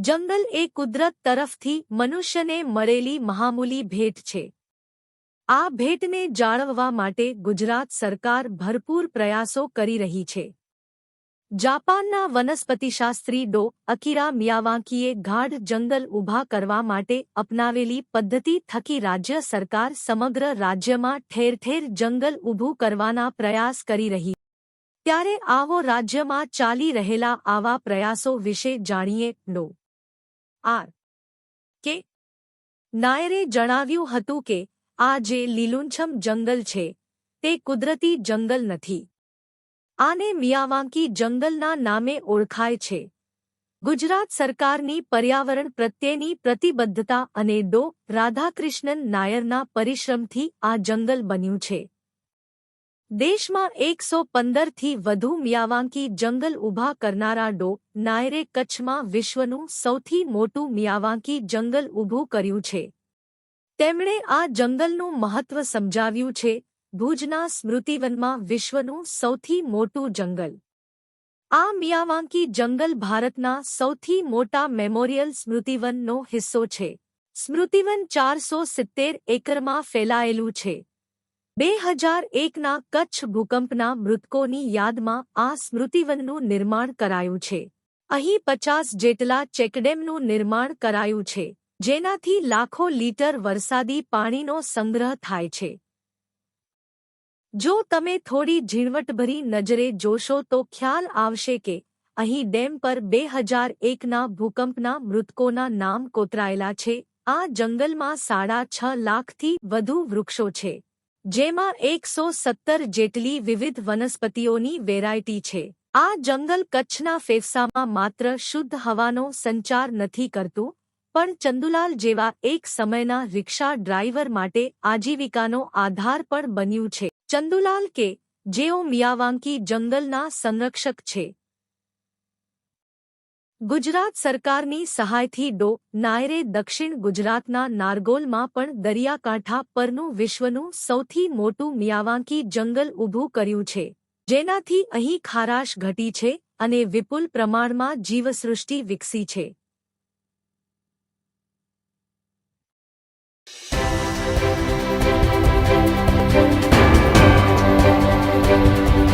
જંગલ એ કુદરત તરફથી મનુષ્યને મળેલી મહામૂલી ભેટ છે. આ ભેટને જાળવવા માટે ગુજરાત સરકાર ભરપૂર પ્રયાસો કરી રહી છે. જાપાનના વનસ્પતિશાસ્ત્રી ડો. અકીરા મિયાવાકીએ ગાઢ જંગલ ઊભા કરવા માટે અપનાવેલી પદ્ધતિ થકી રાજ્ય સરકાર સમગ્ર રાજ્યમાં ઠેર ઠેર જંગલ ઊભું કરવાના પ્રયાસ કરી રહી. ત્યારે આવો રાજ્યમાં ચાલી રહેલા આવા પ્રયાસો વિશે જાણીએ. ડો. આર. કે. નાયરે જણાવ્યું હતું કે આ જે લીલુંછમ જંગલ છે તે કુદરતી જંગલ નથી. આને મિયાવાકી જંગલના નામે ઓળખાય છે. ગુજરાત સરકારની પર્યાવરણ પ્રત્યેની પ્રતિબદ્ધતા અને ડો. રાધાકૃષ્ણન નાયરના પરિશ્રમથી આ જંગલ બન્યું છે. દેશમાં 115થી વધુ મિયાવાકી જંગલ ઊભા કરનારા ડો. નાયરે કચ્છમાં વિશ્વનું સૌથી મોટું મિયાવાકી જંગલ ઊભું કર્યું છે. તેમણે આ જંગલનું મહત્વ સમજાવ્યું છે. ભુજના સ્મૃતિવનમાં વિશ્વનું સૌથી મોટું જંગલ. આ મિયાવાકી જંગલ ભારતના સૌથી મોટા મેમોરિયલ સ્મૃતિવનનો હિસ્સો છે. સ્મૃતિવન 470 એકરમાં ફેલાયેલું છે. 2001ના કચ્છ ભૂકંપના મૃતકોની યાદમાં આ સ્મૃતિવનનું નિર્માણ કરાયું છે. અહીં 50 જેટલા ચેકડેમનું નિર્માણ કરાયું છે, જેનાથી લાખો લીટર વરસાદી પાણીનો સંગ્રહ થાય છે. જો તમે થોડી ઝીણવટભરી નજરે જોશો તો ખ્યાલ આવશે કે અહીં ડેમ પર 2001ના ભૂકંપના મૃતકોના નામ કોતરાયેલા છે. આ જંગલમાં 6.5 લાખથી વધુ વૃક્ષો છે, જેમાં 117 જેટલી વિવિધ વનસ્પતિઓની વેરાયટી છે. આ જંગલ કચ્છના ફેફસામાં માત્ર શુદ્ધ હવાનો સંચાર નથી કરતું, પણ ચંદુલાલ જેવા એક સમયના રિક્ષા ડ્રાઈવર માટે આજીવિકાનો આધાર પણ બન્યું છે. ચંદુલાલ કે જેઓ મિયાવાકી જંગલના સંરક્ષક છે. ગુજરાત સરકારની સહાયથી ડો. નાયરે દક્ષિણ ગુજરાતના નારગોલમાં પણ દરિયાકાંઠા પરનું વિશ્વનું સૌથી મોટું મિયાવાકી જંગલ ઊભું કર્યું છે, જેનાથી અહીં ખારાશ ઘટી છે અને વિપુલ પ્રમાણમાં જીવસૃષ્ટિ વિકસી છે.